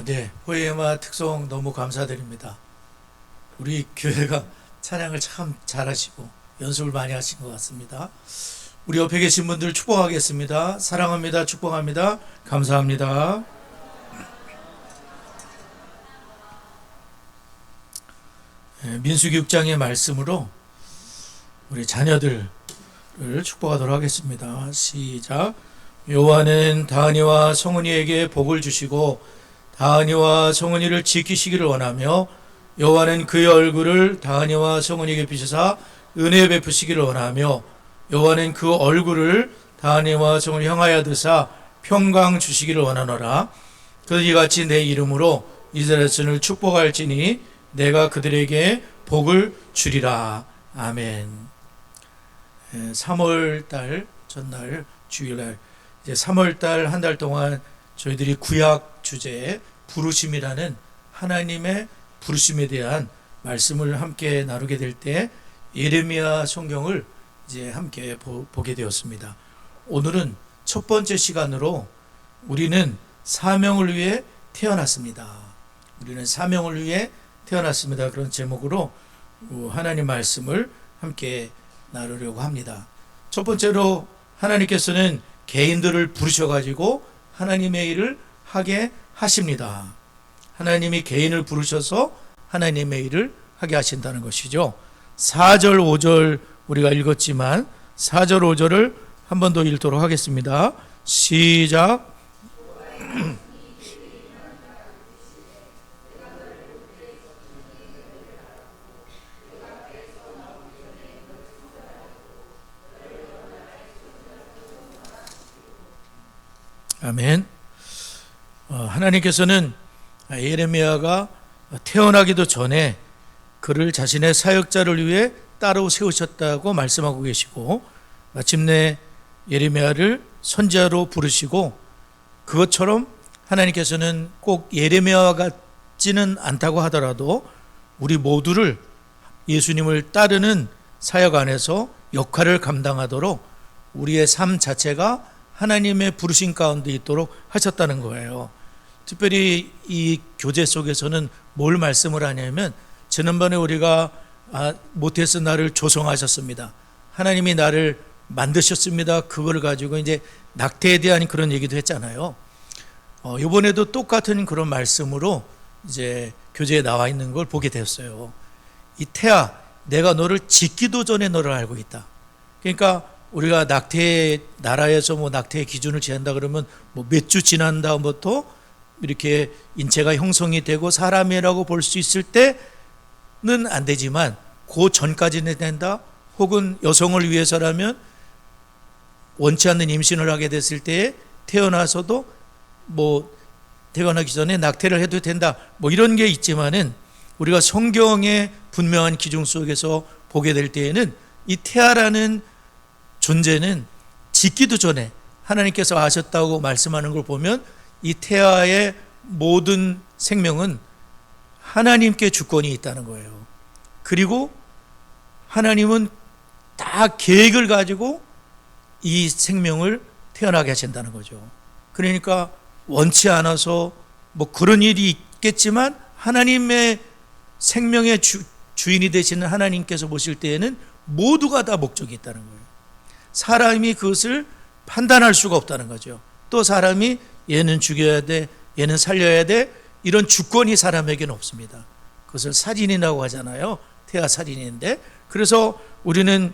네. 포에마 특송 너무 감사드립니다. 우리 교회가 찬양을 참 잘하시고 연습을 많이 하신 것 같습니다. 우리 옆에 계신 분들 축복하겠습니다. 사랑합니다. 축복합니다. 감사합니다. 민수기 6장의 말씀으로 우리 자녀들을 축복하도록 하겠습니다. 시작. 여호와는 다은이와 성은이에게 복을 주시고 다은이와 성은이를 지키시기를 원하며 여호와는 그의 얼굴을 다은이와 성은이에게 비추사 은혜 베푸시기를 원하며 여호와는 그 얼굴을 다은이와 성은이 향하여 드사 평강 주시기를 원하노라. 그들이 같이 내 이름으로 이스라엘 자손을 축복할지니 내가 그들에게 복을 주리라. 아멘. 3월달 전날 주일날 이제 3월달 한 달 동안 저희들이 구약 주제에 부르심이라는 하나님의 부르심에 대한 말씀을 함께 나누게 될 때 예레미야 성경을 이제 함께 보게 되었습니다. 오늘은 첫 번째 시간으로 우리는 사명을 위해 태어났습니다. 우리는 사명을 위해 태어났습니다. 그런 제목으로 하나님 말씀을 함께 나누려고 합니다. 첫 번째로 하나님께서는 개인들을 부르셔가지고 하나님의 일을 하게 하십니다. 하나님이 개인을 부르셔서 하나님의 일을 하게 하신다는 것이죠. 4절 5절 우리가 읽었지만 4절 5절을 한 번 더 읽도록 하겠습니다. 시작. 아멘. 하나님께서는 예레미야가 태어나기도 전에 그를 자신의 사역자를 위해 따로 세우셨다고 말씀하고 계시고 마침내 예레미야를 선지자로 부르시고 그것처럼 하나님께서는 꼭 예레미야와 같지는 않다고 하더라도 우리 모두를 예수님을 따르는 사역 안에서 역할을 감당하도록 우리의 삶 자체가 하나님의 부르심 가운데 있도록 하셨다는 거예요. 특별히 이 교제 속에서는 뭘 말씀을 하냐면 지난번에 우리가 못해서 나를 조성하셨습니다. 하나님이 나를 만드셨습니다. 그걸 가지고 이제 낙태에 대한 그런 얘기도 했잖아요. 이번에도 똑같은 그런 말씀으로 이제 교제에 나와 있는 걸 보게 되었어요. 이 태아, 내가 너를 짓기도 전에 너를 알고 있다. 그러니까 우리가 낙태 나라에서 뭐 낙태의 기준을 지한다 그러면 뭐 몇 주 지난 다음부터 이렇게 인체가 형성이 되고 사람이라고 볼 수 있을 때는 안 되지만 그 전까지는 된다. 혹은 여성을 위해서라면 원치 않는 임신을 하게 됐을 때에 태어나서도 뭐 태어나기 전에 낙태를 해도 된다. 뭐 이런 게 있지만은 우리가 성경의 분명한 기준 속에서 보게 될 때에는 이 태아라는 존재는 짓기도 전에 하나님께서 아셨다고 말씀하는 걸 보면 이 태아의 모든 생명은 하나님께 주권이 있다는 거예요. 그리고 하나님은 다 계획을 가지고 이 생명을 태어나게 하신다는 거죠. 그러니까 원치 않아서 뭐 그런 일이 있겠지만 하나님의 생명의 주인이 되시는 하나님께서 보실 때에는 모두가 다 목적이 있다는 거예요. 사람이 그것을 판단할 수가 없다는 거죠. 또 사람이 얘는 죽여야 돼, 얘는 살려야 돼, 이런 주권이 사람에게는 없습니다. 그것을 살인이라고 하잖아요. 태아 살인인데, 그래서 우리는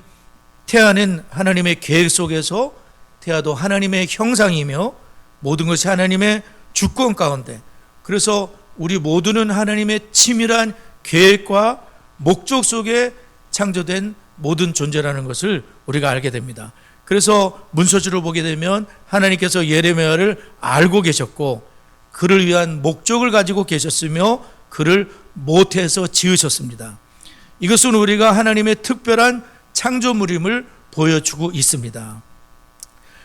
태아는 하나님의 계획 속에서 태아도 하나님의 형상이며 모든 것이 하나님의 주권 가운데, 그래서 우리 모두는 하나님의 치밀한 계획과 목적 속에 창조된 모든 존재라는 것을 우리가 알게 됩니다. 그래서 문서주를 보게 되면 하나님께서 예레미야를 알고 계셨고 그를 위한 목적을 가지고 계셨으며 그를 모태에서 지으셨습니다. 이것은 우리가 하나님의 특별한 창조물임을 보여주고 있습니다.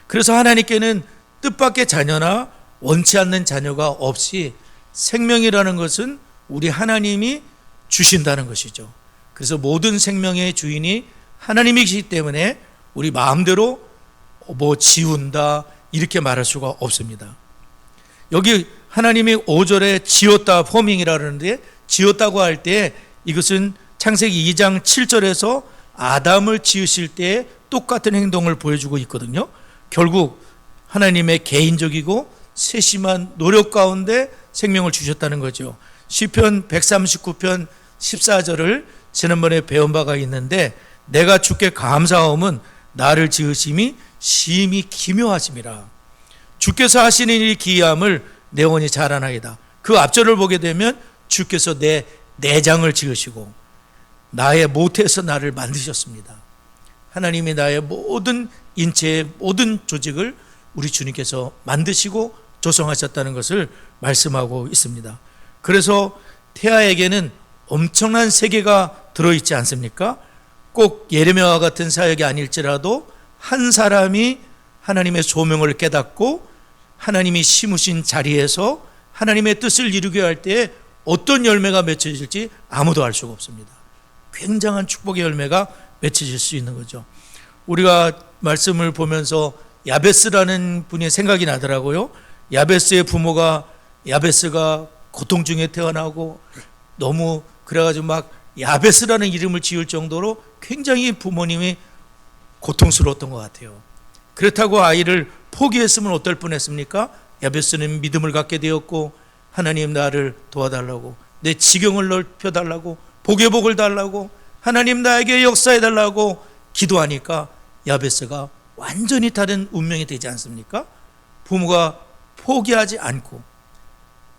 그래서 하나님께는 뜻밖의 자녀나 원치 않는 자녀가 없이 생명이라는 것은 우리 하나님이 주신다는 것이죠. 그래서 모든 생명의 주인이 하나님이시기 때문에 우리 마음대로 뭐 지운다 이렇게 말할 수가 없습니다. 여기 하나님이 5절에 지었다, 포밍이라 그러는데, 지었다고 할 때 이것은 창세기 2장 7절에서 아담을 지으실 때 똑같은 행동을 보여주고 있거든요. 결국 하나님의 개인적이고 세심한 노력 가운데 생명을 주셨다는 거죠. 시편 139편 14절을 지난번에 배운 바가 있는데, 내가 주께 감사함은 나를 지으심이 심히 기묘하심이라. 주께서 하시는 이 기이함을 내 영혼이 잘 아나이다. 그 앞절을 보게 되면 주께서 내 내장을 지으시고 나의 모태에서 나를 만드셨습니다. 하나님이 나의 모든 인체의 모든 조직을 우리 주님께서 만드시고 조성하셨다는 것을 말씀하고 있습니다. 그래서 태아에게는 엄청난 세계가 들어있지 않습니까? 꼭 예레미야와 같은 사역이 아닐지라도 한 사람이 하나님의 소명을 깨닫고 하나님이 심으신 자리에서 하나님의 뜻을 이루게 할 때 어떤 열매가 맺혀질지 아무도 알 수가 없습니다. 굉장한 축복의 열매가 맺혀질 수 있는 거죠. 우리가 말씀을 보면서 야베스라는 분이 생각이 나더라고요. 야베스의 부모가, 야베스가 고통 중에 태어나고 너무 그래가지고 막 야베스라는 이름을 지을 정도로 굉장히 부모님이 고통스러웠던 것 같아요. 그렇다고 아이를 포기했으면 어떨 뻔했습니까? 야베스는 믿음을 갖게 되었고, 하나님 나를 도와달라고, 내 지경을 넓혀달라고, 복의 복을 달라고, 하나님 나에게 역사해달라고 기도하니까 야베스가 완전히 다른 운명이 되지 않습니까? 부모가 포기하지 않고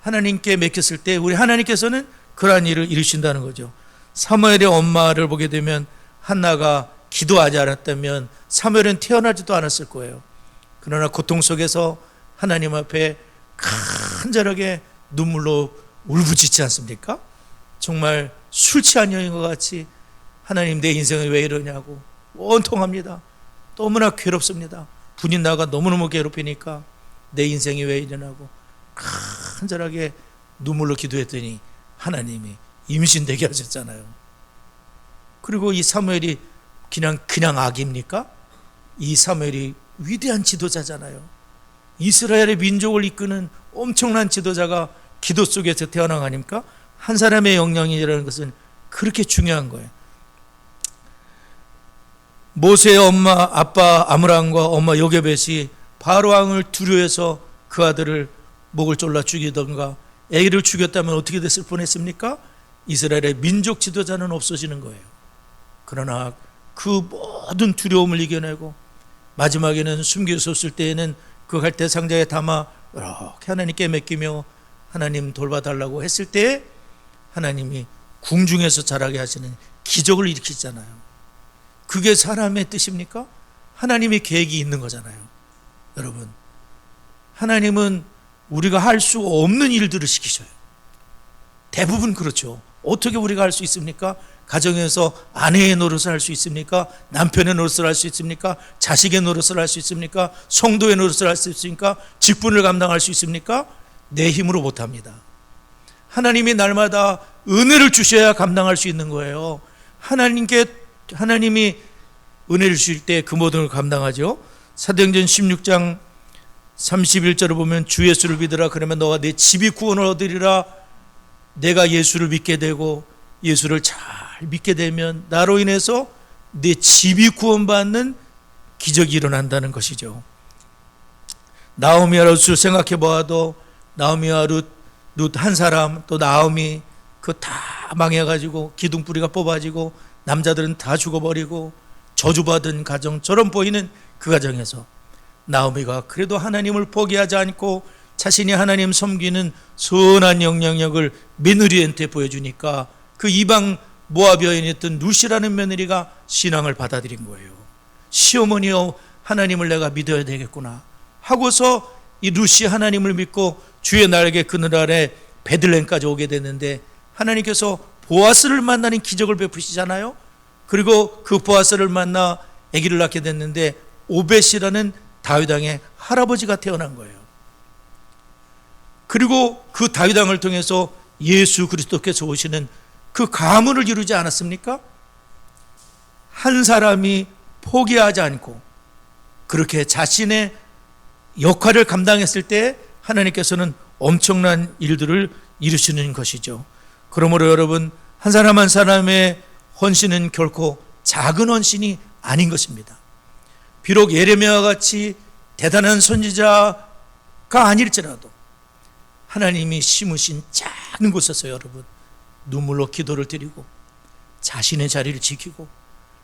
하나님께 맡겼을 때 우리 하나님께서는 그러한 일을 이루신다는 거죠. 사무엘의 엄마를 보게 되면 한나가 기도하지 않았다면 사무엘은 태어나지도 않았을 거예요. 그러나 고통 속에서 하나님 앞에 간절하게 눈물로 울부짖지 않습니까? 정말 술 취한 여인과 같이 하나님 내 인생이 왜 이러냐고 원통합니다. 너무나 괴롭습니다. 분인 나가 너무너무 괴롭히니까 내 인생이 왜 이러냐고 간절하게 눈물로 기도했더니 하나님이 임신되게 하셨잖아요. 그리고 이 사무엘이 그냥 악입니까? 이 사무엘이 위대한 지도자잖아요. 이스라엘의 민족을 이끄는 엄청난 지도자가 기도 속에서 태어난 거 아닙니까? 한 사람의 영향이라는 것은 그렇게 중요한 거예요. 모세의 엄마, 아빠 아므람과 엄마 요게벳이 바로 왕을 두려워해서 그 아들을 목을 졸라 죽이던가 아기를 죽였다면 어떻게 됐을 뻔했습니까? 이스라엘의 민족 지도자는 없어지는 거예요. 그러나 그 모든 두려움을 이겨내고 마지막에는 숨겨졌을 때에는 그 갈대 상자에 담아 이렇게 하나님께 맡기며 하나님 돌봐달라고 했을 때 하나님이 궁중에서 자라게 하시는 기적을 일으키잖아요. 그게 사람의 뜻입니까? 하나님의 계획이 있는 거잖아요. 여러분, 하나님은 우리가 할 수 없는 일들을 시키셔요. 대부분 그렇죠. 어떻게 우리가 할 수 있습니까? 가정에서 아내의 노릇을 할 수 있습니까? 남편의 노릇을 할 수 있습니까? 자식의 노릇을 할 수 있습니까? 성도의 노릇을 할 수 있습니까? 직분을 감당할 수 있습니까? 내 힘으로 못합니다. 하나님이 날마다 은혜를 주셔야 감당할 수 있는 거예요. 하나님이 은혜를 주실 때 그 모든 걸 감당하죠. 사도행전 16장 31절을 보면 주 예수를 믿으라 그러면 너와 내 집이 구원을 얻으리라. 내가 예수를 믿게 되고 예수를 잘 믿게 되면 나로 인해서 내 집이 구원받는 기적이 일어난다는 것이죠. 나오미와 룻을 생각해 보아도 나오미와 룻 한 사람, 또 나오미 그 다 망해가지고 기둥뿌리가 뽑아지고 남자들은 다 죽어버리고 저주받은 가정처럼 보이는 그 가정에서 나오미가 그래도 하나님을 포기하지 않고 자신이 하나님 섬기는 선한 영향력을 며느리한테 보여주니까 그 이방 모압 여인이었던 룻이라는 며느리가 신앙을 받아들인 거예요. 시어머니여, 하나님을 내가 믿어야 되겠구나 하고서 이 룻이 하나님을 믿고 주의 날개 그늘 아래 베들레헴까지 오게 됐는데 하나님께서 보아스를 만나는 기적을 베푸시잖아요. 그리고 그 보아스를 만나 아기를 낳게 됐는데 오벳이라는 다윗 왕의 할아버지가 태어난 거예요. 그리고 그 다윗 왕을 통해서 예수 그리스도께서 오시는 그 가문을 이루지 않았습니까? 한 사람이 포기하지 않고 그렇게 자신의 역할을 감당했을 때 하나님께서는 엄청난 일들을 이루시는 것이죠. 그러므로 여러분, 한 사람 한 사람의 헌신은 결코 작은 헌신이 아닌 것입니다. 비록 예레미야와 같이 대단한 선지자가 아닐지라도 하나님이 심으신 작은 곳에서 여러분 눈물로 기도를 드리고 자신의 자리를 지키고,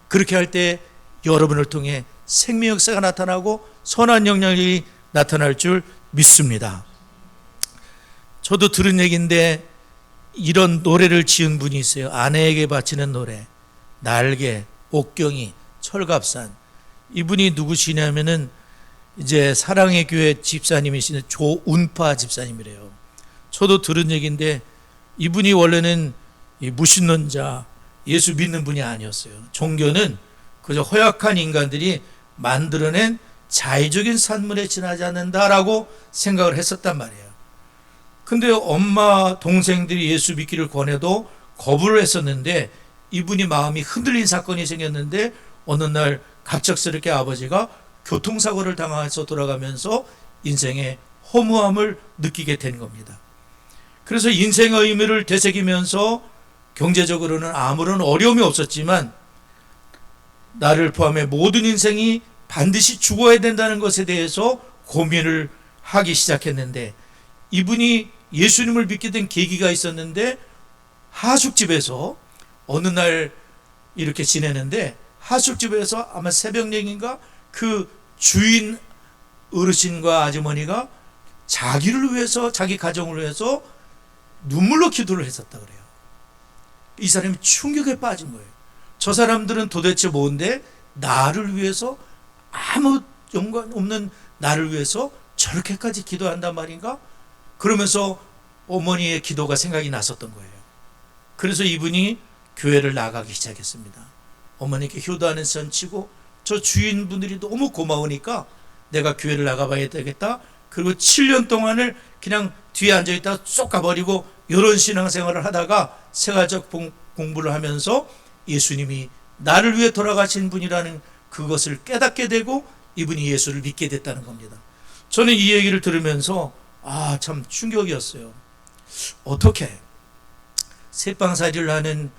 그렇게 할 때 여러분을 통해 생명 역사가 나타나고 선한 영향력이 나타날 줄 믿습니다. 저도 들은 얘기인데 이런 노래를 지은 분이 있어요. 아내에게 바치는 노래, 날개, 옥경이, 철갑산. 이분이 누구시냐면은 이제 사랑의 교회 집사님이시는 조운파 집사님이래요. 저도 들은 얘기인데 이분이 원래는 무신론자, 예수 믿는 분이 아니었어요. 종교는 그저 허약한 인간들이 만들어낸 자의적인 산물에 지나지 않는다라고 생각을 했었단 말이에요. 근데 엄마 동생들이 예수 믿기를 권해도 거부를 했었는데 이분이 마음이 흔들린 사건이 생겼는데 어느 날 갑작스럽게 아버지가 교통사고를 당해서 돌아가면서 인생의 허무함을 느끼게 된 겁니다. 그래서 인생의 의미를 되새기면서 경제적으로는 아무런 어려움이 없었지만 나를 포함해 모든 인생이 반드시 죽어야 된다는 것에 대해서 고민을 하기 시작했는데, 이분이 예수님을 믿게 된 계기가 있었는데 하숙집에서 어느 날 이렇게 지내는데 하숙집에서 아마 새벽녘인가 그 주인 어르신과 아주머니가 자기를 위해서, 자기 가정을 위해서 눈물로 기도를 했었다 그래요. 이 사람이 충격에 빠진 거예요. 저 사람들은 도대체 뭔데 나를 위해서, 아무 연관 없는 나를 위해서 저렇게까지 기도한단 말인가? 그러면서 어머니의 기도가 생각이 났었던 거예요. 그래서 이분이 교회를 나가기 시작했습니다. 어머니께 효도하는 선치고 저 주인분들이 너무 고마우니까 내가 교회를 나가봐야 되겠다. 그리고 7년 동안을 그냥 뒤에 앉아있다가 쏙 가버리고 이런 신앙생활을 하다가 생활적 공부를 하면서 예수님이 나를 위해 돌아가신 분이라는 그것을 깨닫게 되고 이분이 예수를 믿게 됐다는 겁니다. 저는 이 얘기를 들으면서 참 충격이었어요. 어떻게 새빵살이를 하는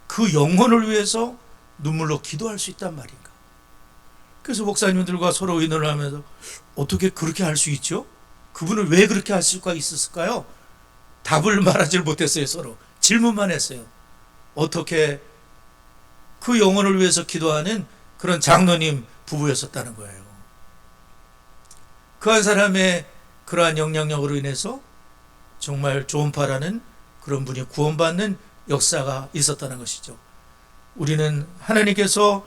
그 영혼을 위해서 눈물로 기도할 수 있단 말인가? 그래서 목사님들과 서로 의논을 하면서 어떻게 그렇게 할 수 있죠? 그분은 왜 그렇게 할 수가 있었을까요? 답을 말하지 못했어요. 서로 질문만 했어요. 어떻게 그 영혼을 위해서 기도하는 그런 장로님 부부였었다는 거예요. 그 한 사람의 그러한 영향력으로 인해서 정말 조은파라는 그런 분이 구원받는 역사가 있었다는 것이죠. 우리는 하나님께서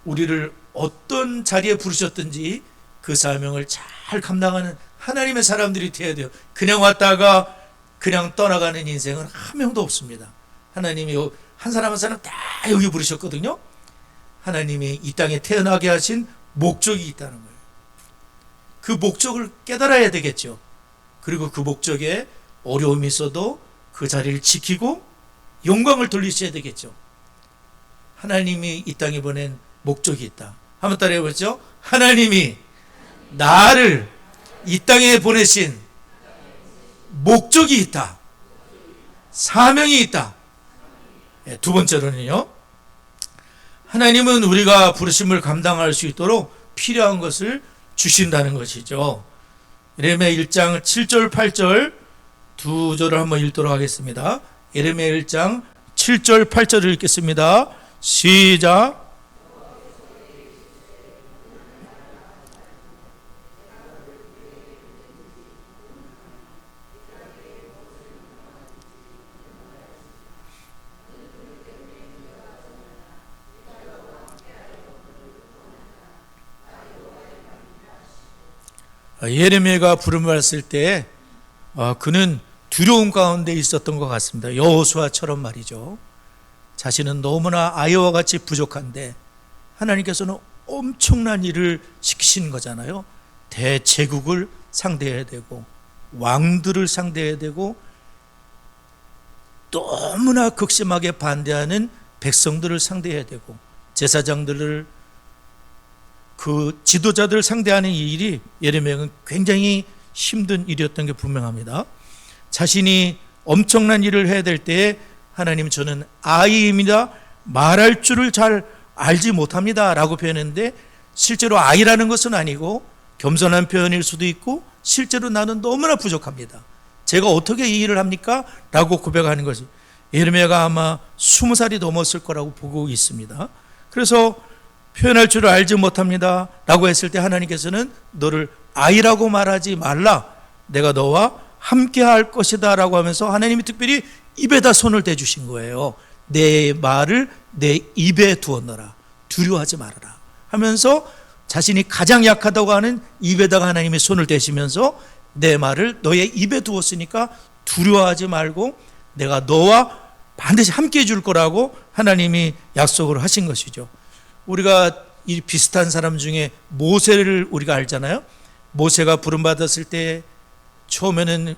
우리를 어떤 자리에 부르셨든지 그 사명을 잘 감당하는 하나님의 사람들이 되어야 돼요. 그냥 왔다가 그냥 떠나가는 인생은 한 명도 없습니다. 하나님이 한 사람 한 사람 다 여기 부르셨거든요. 하나님이 이 땅에 태어나게 하신 목적이 있다는 거예요. 그 목적을 깨달아야 되겠죠. 그리고 그 목적에 어려움이 있어도 그 자리를 지키고 영광을 돌리셔야 되겠죠. 하나님이 이 땅에 보낸 목적이 있다. 한번 따라해 보죠. 하나님이 나를 이 땅에 보내신 목적이 있다. 사명이 있다. 두 번째로는요, 하나님은 우리가 부르심을 감당할 수 있도록 필요한 것을 주신다는 것이죠. 예레미야 1장 7절 8절 두 절을 한번 읽도록 하겠습니다. 예레미야 1장 7절 8절을 읽겠습니다. 시작. 예레미야가 부름을 받았을 때 그는 두려움 가운데 있었던 것 같습니다. 여호수아처럼 말이죠. 자신은 너무나 아이와 같이 부족한데 하나님께서는 엄청난 일을 시키시는 거잖아요. 대제국을 상대해야 되고 왕들을 상대해야 되고 너무나 극심하게 반대하는 백성들을 상대해야 되고 제사장들을, 그 지도자들을 상대하는 이 일이 예레미야는 굉장히 힘든 일이었던 게 분명합니다. 자신이 엄청난 일을 해야 될 때에 하나님, 저는 아이입니다, 말할 줄을 잘 알지 못합니다 라고 표현했는데, 실제로 아이라는 것은 아니고 겸손한 표현일 수도 있고, 실제로 나는 너무나 부족합니다, 제가 어떻게 이 일을 합니까? 라고 고백하는 것이, 예레미야가 아마 20살이 넘었을 거라고 보고 있습니다. 그래서 표현할 줄을 알지 못합니다 라고 했을 때 하나님께서는 너를 아이라고 말하지 말라, 내가 너와 함께 할 것이다 라고 하면서 하나님이 특별히 입에다 손을 대주신 거예요. 내 말을 내 입에 두었노라, 두려워하지 말아라 하면서 자신이 가장 약하다고 하는 입에다가 하나님이 손을 대시면서 내 말을 너의 입에 두었으니까 두려워하지 말고 내가 너와 반드시 함께 해줄 거라고 하나님이 약속을 하신 것이죠. 우리가 이 비슷한 사람 중에 모세를 우리가 알잖아요. 모세가 부름받았을 때 처음에는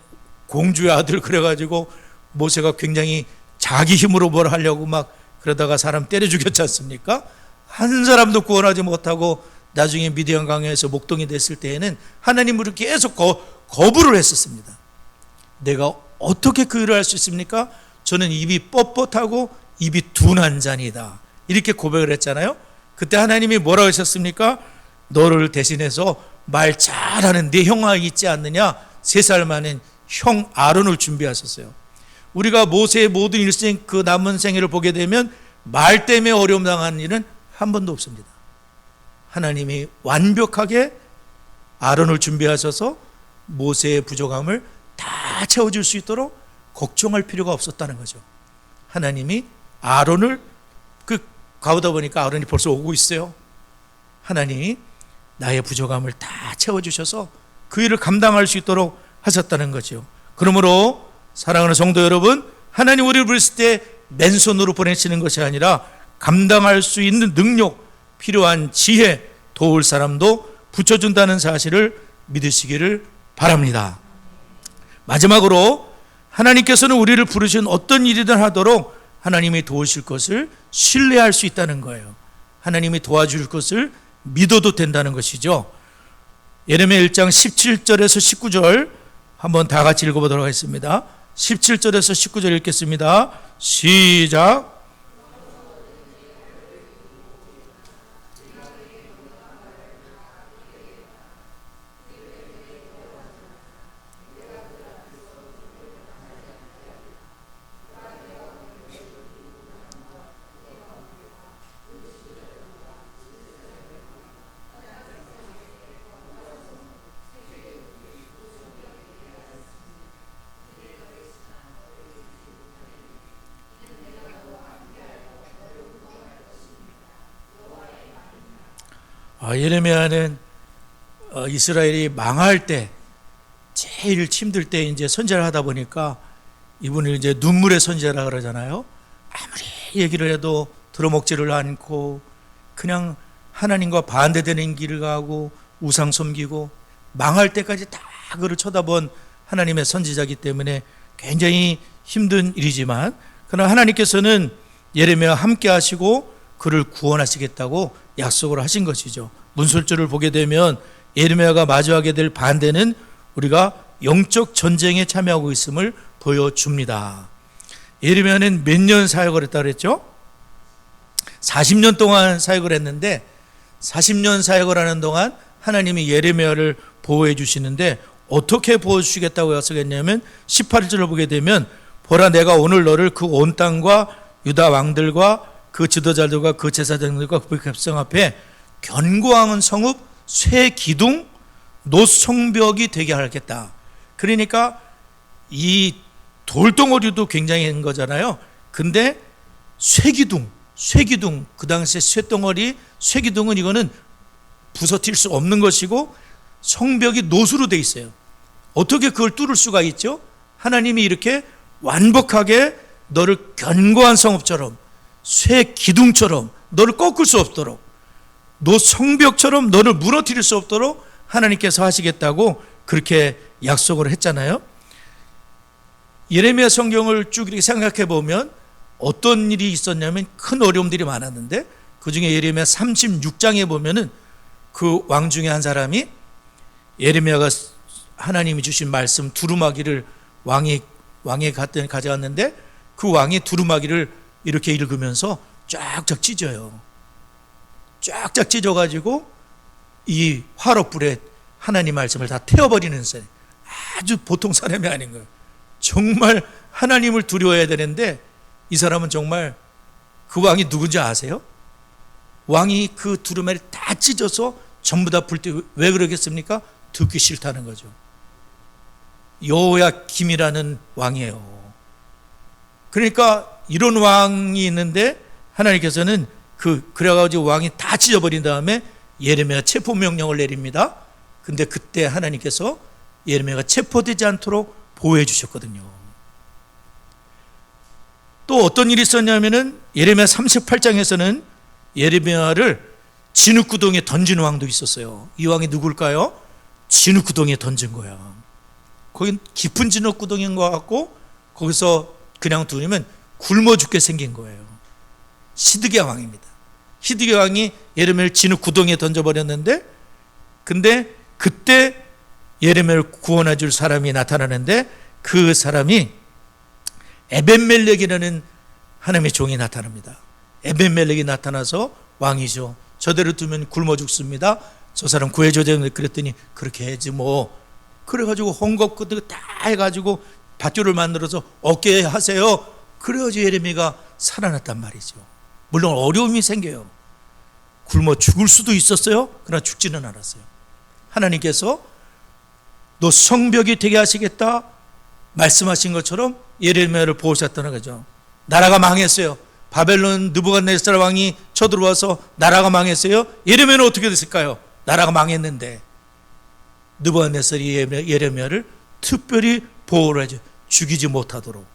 공주의 아들 그래가지고 모세가 굉장히 자기 힘으로 뭘 하려고 막 그러다가 사람 때려 죽였지 않습니까? 한 사람도 구원하지 못하고 나중에 미디안 강에서 목동이 됐을 때에는 하나님으로 계속 거부를 했었습니다. 내가 어떻게 그 일을 할 수 있습니까? 저는 입이 뻣뻣하고 입이 둔한 자니다, 이렇게 고백을 했잖아요. 그때 하나님이 뭐라고 하셨습니까? 너를 대신해서 말 잘하는 내 형아 있지 않느냐, 3살 많은 형 아론을 준비하셨어요. 우리가 모세의 모든 일생 그 남은 생애를 보게 되면 말 때문에 어려움 당하는 일은 한 번도 없습니다. 하나님이 완벽하게 아론을 준비하셔서 모세의 부족함을 다 채워줄 수 있도록 걱정할 필요가 없었다는 거죠. 하나님이 아론을 가보다 보니까 아론이 벌써 오고 있어요. 하나님이 나의 부족함을 다 채워주셔서 그 일을 감당할 수 있도록 하셨다는 거죠. 그러므로 사랑하는 성도 여러분, 하나님 우리를 부르실 때 맨손으로 보내시는 것이 아니라 감당할 수 있는 능력, 필요한 지혜, 도울 사람도 붙여준다는 사실을 믿으시기를 바랍니다. 마지막으로 하나님께서는 우리를 부르신 어떤 일이든 하도록 하나님이 도우실 것을 신뢰할 수 있다는 거예요. 하나님이 도와줄 것을 믿어도 된다는 것이죠. 예레미야 1장 17절에서 19절 한번 다 같이 읽어보도록 하겠습니다. 17절에서 19절 읽겠습니다. 시작. 예레미야는 이스라엘이 망할 때 제일 힘들 때 이제 선제를 하다 보니까 이분을 이제 눈물의 선제라 그러잖아요. 아무리 얘기를 해도 들어먹지를 않고 그냥 하나님과 반대되는 길을 가고 우상 섬기고 망할 때까지 다 그를 쳐다본 하나님의 선지자이기 때문에 굉장히 힘든 일이지만, 그러나 하나님께서는 예레미야와 함께 하시고 그를 구원하시겠다고 약속을 하신 것이죠. 문술주를 보게 되면 예레미야가 마주하게 될 반대는 우리가 영적 전쟁에 참여하고 있음을 보여줍니다. 예레미야는 몇 년 사역을 했다고 그랬죠? 40년 동안 사역을 했는데 40년 사역을 하는 동안 하나님이 예레미야를 보호해 주시는데 어떻게 보호 주시겠다고 약속했냐면 18절을 보게 되면 보라, 내가 오늘 너를 그 온 땅과 유다 왕들과 그 지도자들과 그 제사장들과 그 백성 앞에 견고한 성읍 쇠 기둥 노 성벽이 되게 하겠다. 그러니까 이 돌덩어리도 굉장히 한 거잖아요. 근데 쇠기둥 그 당시에 쇠덩어리 쇠기둥은 이거는 부서뜨릴 수 없는 것이고 성벽이 노수로 돼 있어요. 어떻게 그걸 뚫을 수가 있죠? 하나님이 이렇게 완벽하게 너를 견고한 성읍처럼 쇠 기둥처럼 너를 꺾을 수 없도록 노 성벽처럼 너를 무너뜨릴 수 없도록 하나님께서 하시겠다고 그렇게 약속을 했잖아요. 예레미야 성경을 쭉 이렇게 생각해 보면 어떤 일이 있었냐면 큰 어려움들이 많았는데 그중에 예레미야 36장에 보면은 그 왕 중에 한 사람이 예레미야가 하나님이 주신 말씀 두루마기를 왕이 왕에 가져갔는데 그 왕이 두루마기를 이렇게 읽으면서 쫙쫙 찢어요. 쫙쫙 찢어가지고 이 화롯불에 하나님 말씀을 다 태워버리는 사람, 아주 보통 사람이 아닌 거예요. 정말 하나님을 두려워해야 되는데 이 사람은 정말, 그 왕이 누군지 아세요? 왕이 그 두루마리를 다 찢어서 전부 다 불 때 왜 그러겠습니까? 듣기 싫다는 거죠. 여호야김이라는 왕이에요. 그러니까 이런 왕이 있는데 하나님께서는 그래가지고 왕이 다 찢어버린 다음에 예레미야 체포 명령을 내립니다. 근데 그때 하나님께서 예레미야가 체포되지 않도록 보호해 주셨거든요. 또 어떤 일이 있었냐면은 예레미야 38장에서는 예레미야를 진흙구덩이에 던진 왕도 있었어요. 이 왕이 누굴까요? 진흙구덩이에 던진 거야. 거긴 깊은 진흙구덩이인 것 같고 거기서 그냥 두면 굶어 죽게 생긴 거예요. 시드기야 왕입니다. 시드기야 왕이 예레미야를 진흙구덩이에 던져버렸는데, 근데 그때 예레미야를 구원해 줄 사람이 나타나는데 그 사람이 에벤멜렉이라는 하나님의 종이 나타납니다. 에벤멜렉이 나타나서 왕이죠. 저대로 두면 굶어 죽습니다. 저 사람 구해줘야 되는데, 그랬더니 그렇게 해야지 뭐. 그래가지고 헝겊 다 해가지고 밧줄을 만들어서 어깨에 하세요. 그래가지고 예레미야가 살아났단 말이죠. 물론 어려움이 생겨요. 굶어 죽을 수도 있었어요. 그러나 죽지는 않았어요. 하나님께서 너 성벽이 되게 하시겠다 말씀하신 것처럼 예레미야를 보호하셨다는 거죠. 나라가 망했어요. 바벨론 느부갓네살 왕이 쳐들어와서 나라가 망했어요. 예레미야는 어떻게 됐을까요? 나라가 망했는데 느부갓네살이 예레미야를 특별히 보호를 하죠. 죽이지 못하도록.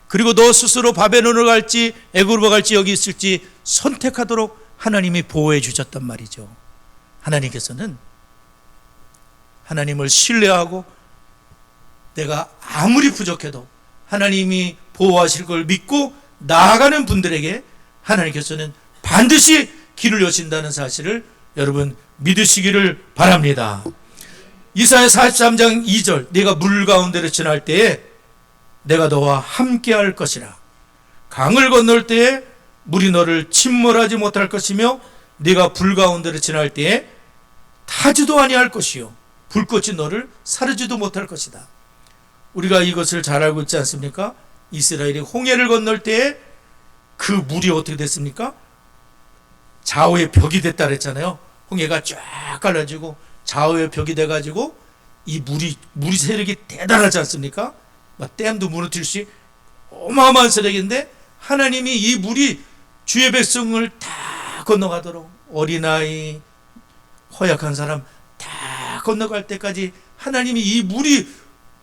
그리고 너 스스로 바벨론을 갈지 애굽으로 갈지 여기 있을지 선택하도록 하나님이 보호해 주셨단 말이죠. 하나님께서는 하나님을 신뢰하고 내가 아무리 부족해도 하나님이 보호하실 걸 믿고 나아가는 분들에게 하나님께서는 반드시 길을 여신다는 사실을 여러분 믿으시기를 바랍니다. 이사야 43장 2절, 네가 물 가운데를 지날 때에 내가 너와 함께 할 것이라. 강을 건널 때에 물이 너를 침몰하지 못할 것이며 네가 불 가운데를 지날 때에 타지도 아니할 것이요 불꽃이 너를 사르지도 못할 것이다. 우리가 이것을 잘 알고 있지 않습니까? 이스라엘이 홍해를 건널 때에 그 물이 어떻게 됐습니까? 좌우의 벽이 됐다 그랬잖아요. 홍해가 쫙 갈라지고 좌우의 벽이 돼가지고 이 물이 세력이 대단하지 않습니까? 막 댐도 무너뜨릴 수 어마어마한 세력인데 하나님이 이 물이 주의 백성을 다 건너가도록, 어린아이, 허약한 사람 다 건너갈 때까지 하나님이 이 물이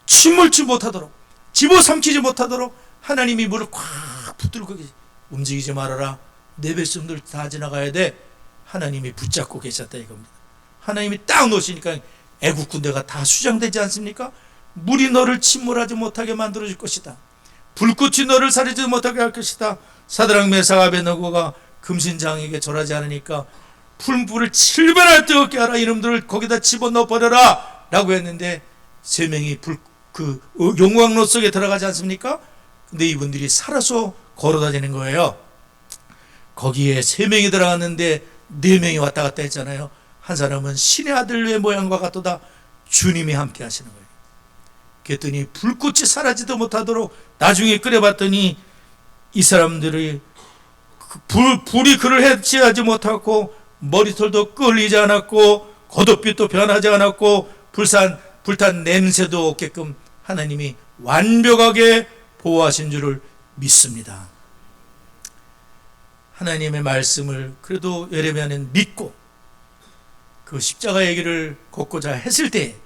침몰치 못하도록, 집어삼키지 못하도록 하나님이 물을 꽉 붙들고 계시. 움직이지 말아라. 내 백성들 다 지나가야 돼. 하나님이 붙잡고 계셨다 이겁니다. 하나님이 딱 놓으시니까 애국 군대가 다 수장되지 않습니까? 물이 너를 침몰하지 못하게 만들어줄 것이다. 불꽃이 너를 사르지 못하게 할 것이다. 사드락 메삭 아베드노고가 금신장에게 절하지 않으니까 풀불을 7배나 뜨겁게 하라. 이놈들을 거기다 집어넣어 버려라 라고 했는데 세 명이 용광로 속에 들어가지 않습니까? 근데 이분들이 살아서 걸어다니는 거예요. 거기에 세 명이 들어갔는데 네 명이 왔다 갔다 했잖아요. 한 사람은 신의 아들의 모양과 같도다. 주님이 함께 하시는 거예요. 그랬더니 불꽃이 사라지도 못하도록 나중에 끓여봤더니 이 사람들이 불이 그를 해치하지 못하고 머리털도 끌리지 않았고 겉옷빛도 변하지 않았고 불탄 냄새도 없게끔 하나님이 완벽하게 보호하신 줄을 믿습니다. 하나님의 말씀을 그래도 예레미야는 믿고 그 십자가 얘기를 걷고자 했을 때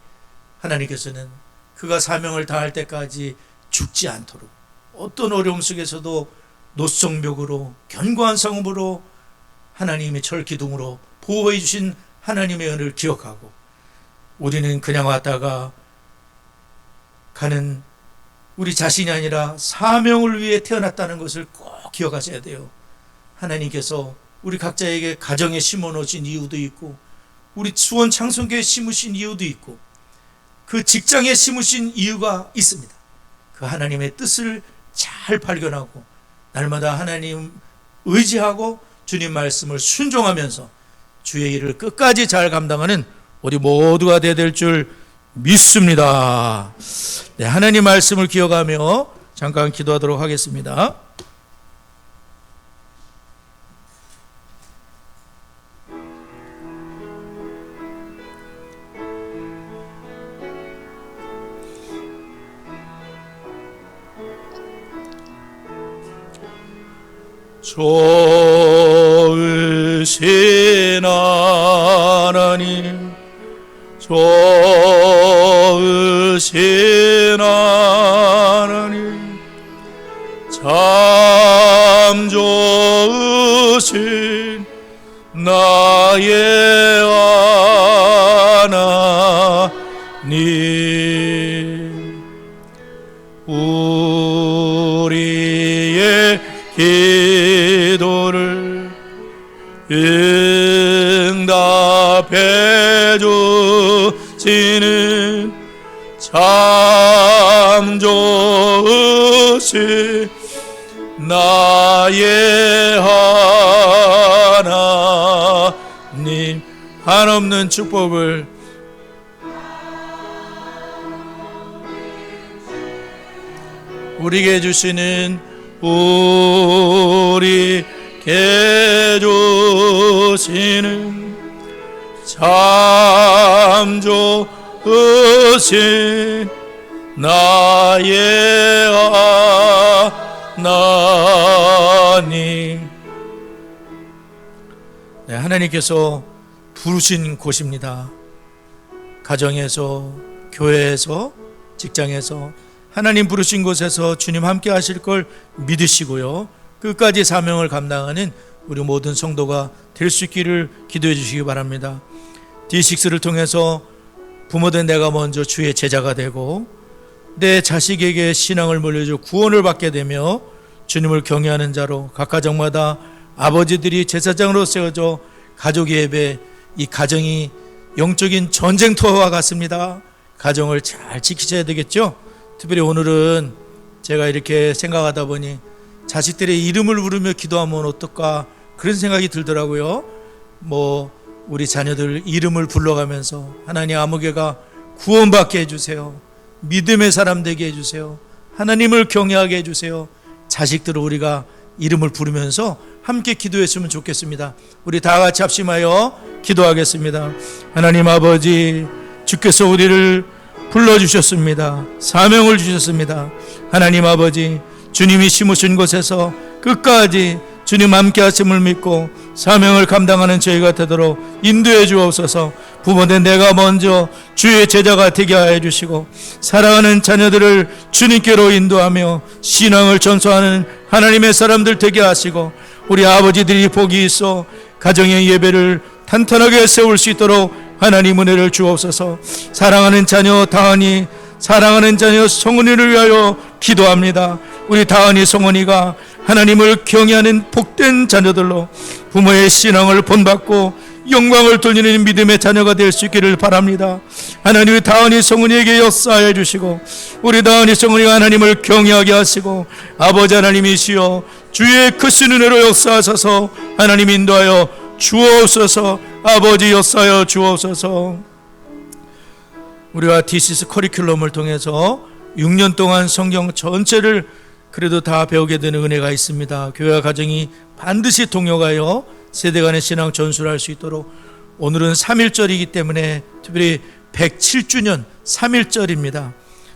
하나님께서는 그가 사명을 다할 때까지 죽지 않도록 어떤 어려움 속에서도 노성벽으로 견고한 성읍으로 하나님의 철기둥으로 보호해 주신 하나님의 은혜를 기억하고 우리는 그냥 왔다가 가는 우리 자신이 아니라 사명을 위해 태어났다는 것을 꼭 기억하셔야 돼요. 하나님께서 우리 각자에게 가정에 심어놓으신 이유도 있고 우리 수원 창성교회에 심으신 이유도 있고 그 직장에 심으신 이유가 있습니다. 그 하나님의 뜻을 잘 발견하고 날마다 하나님 의지하고 주님 말씀을 순종하면서 주의 일을 끝까지 잘 감당하는 우리 모두가 되어야 될 줄 믿습니다. 네, 하나님 말씀을 기억하며 잠깐 기도하도록 하겠습니다. 좋으신 하나님, 좋으신 하나님, 참 좋으신 나의 하나님, 우리의 기도를 응답해 주시는 참 좋으신 나의 하나님, 한없는 축복을 우리에게 주시는 우리에게 주시는 참 좋으신 나의 하나님. 네, 하나님께서 부르신 곳입니다. 가정에서, 교회에서, 직장에서 하나님 부르신 곳에서 주님 함께 하실 걸 믿으시고요, 끝까지 사명을 감당하는 우리 모든 성도가 될 수 있기를 기도해 주시기 바랍니다. D6를 통해서 부모된 내가 먼저 주의 제자가 되고 내 자식에게 신앙을 물려줘 구원을 받게 되며 주님을 경외하는 자로 각 가정마다 아버지들이 제사장으로 세워져 가족 예배, 이 가정이 영적인 전쟁터와 같습니다. 가정을 잘 지키셔야 되겠죠. 특별히 오늘은 제가 이렇게 생각하다 보니 자식들의 이름을 부르며 기도하면 어떨까 그런 생각이 들더라고요. 우리 자녀들 이름을 불러가면서 하나님 아무개가 구원받게 해주세요. 믿음의 사람 되게 해주세요. 하나님을 경외하게 해주세요. 자식들을 우리가 이름을 부르면서 함께 기도했으면 좋겠습니다. 우리 다 같이 합심하여 기도하겠습니다. 하나님 아버지, 주께서 우리를 불러주셨습니다. 사명을 주셨습니다. 하나님 아버지, 주님이 심으신 곳에서 끝까지 주님 함께 하심을 믿고 사명을 감당하는 저희가 되도록 인도해 주옵소서. 부모된 내가 먼저 주의 제자가 되게 하여 주시고 사랑하는 자녀들을 주님께로 인도하며 신앙을 전수하는 하나님의 사람들 되게 하시고 우리 아버지들이 복이 있어 가정의 예배를 탄탄하게 세울 수 있도록 하나님 은혜를 주옵소서. 사랑하는 자녀 다은이, 사랑하는 자녀 성은이를 위하여 기도합니다. 우리 다은이 성은이가 하나님을 경외하는 복된 자녀들로 부모의 신앙을 본받고 영광을 돌리는 믿음의 자녀가 될 수 있기를 바랍니다. 하나님이 다은이 성은이에게 역사하여 주시고 우리 다은이 성은이가 하나님을 경외하게 하시고 아버지 하나님이시여 주의 크신 은혜로 역사하셔서 하나님 인도하여 주옵소서. 아버지 역사하여 주옵소서. 우리가 디시스 커리큘럼을 통해서 6년 동안 성경 전체를 그래도 다 배우게 되는 은혜가 있습니다. 교회와 가정이 반드시 동역하여 세대 간의 신앙 전수를 할 수 있도록 오늘은 3.1절이기 때문에 특별히 107주년 3.1절입니다.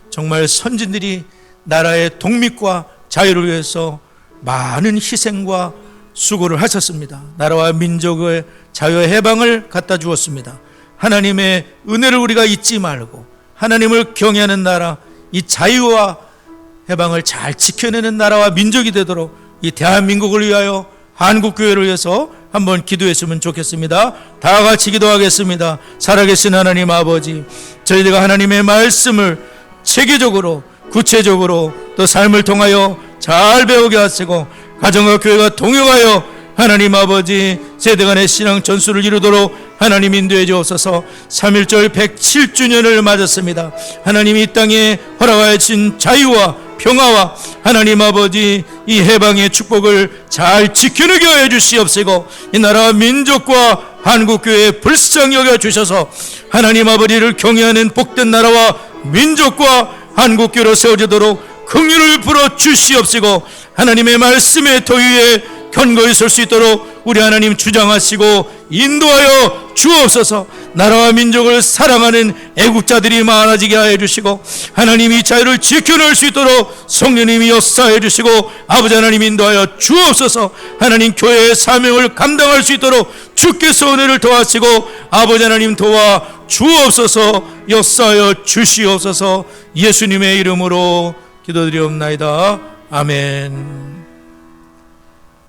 정말 선진들이 나라의 독립과 자유를 위해서 많은 희생과 수고를 하셨습니다. 나라와 민족의 자유와 해방을 갖다 주었습니다. 하나님의 은혜를 우리가 잊지 말고 하나님을 경외하는 나라, 이 자유와 해방을 잘 지켜내는 나라와 민족이 되도록 이 대한민국을 위하여 한국교회를 위해서 한번 기도했으면 좋겠습니다. 다 같이 기도하겠습니다. 살아계신 하나님 아버지, 저희들과 하나님의 말씀을 체계적으로 구체적으로 또 삶을 통하여 잘 배우게 하시고 가정과 교회가 동역하여 하나님 아버지 세대 간의 신앙 전수를 이루도록 하나님 인도해 주옵소서. 3.1절 107주년을 맞았습니다. 하나님이 이 땅에 허락하여 주신 자유와 평화와 하나님 아버지 이 해방의 축복을 잘 지켜내게 하여 주시옵시고, 이 나라 민족과 한국교회 불쌍히 여겨 주셔서 하나님 아버지를 경외하는 복된 나라와 민족과 한국교회로 세워지도록 긍휼을 불어 주시옵시고, 하나님의 말씀의 터 위에 견고히 설 수 있도록 우리 하나님 주장하시고 인도하여 주옵소서. 나라와 민족을 사랑하는 애국자들이 많아지게 하여 주시고, 하나님 이 자유를 지켜낼 수 있도록 성령님이 역사해 주시고 아버지 하나님 인도하여 주옵소서. 하나님 교회의 사명을 감당할 수 있도록 주께서 은혜를 도와주시고 아버지 하나님 도와 주옵소서. 역사하여 주시옵소서. 예수님의 이름으로 기도드리옵나이다. 아멘.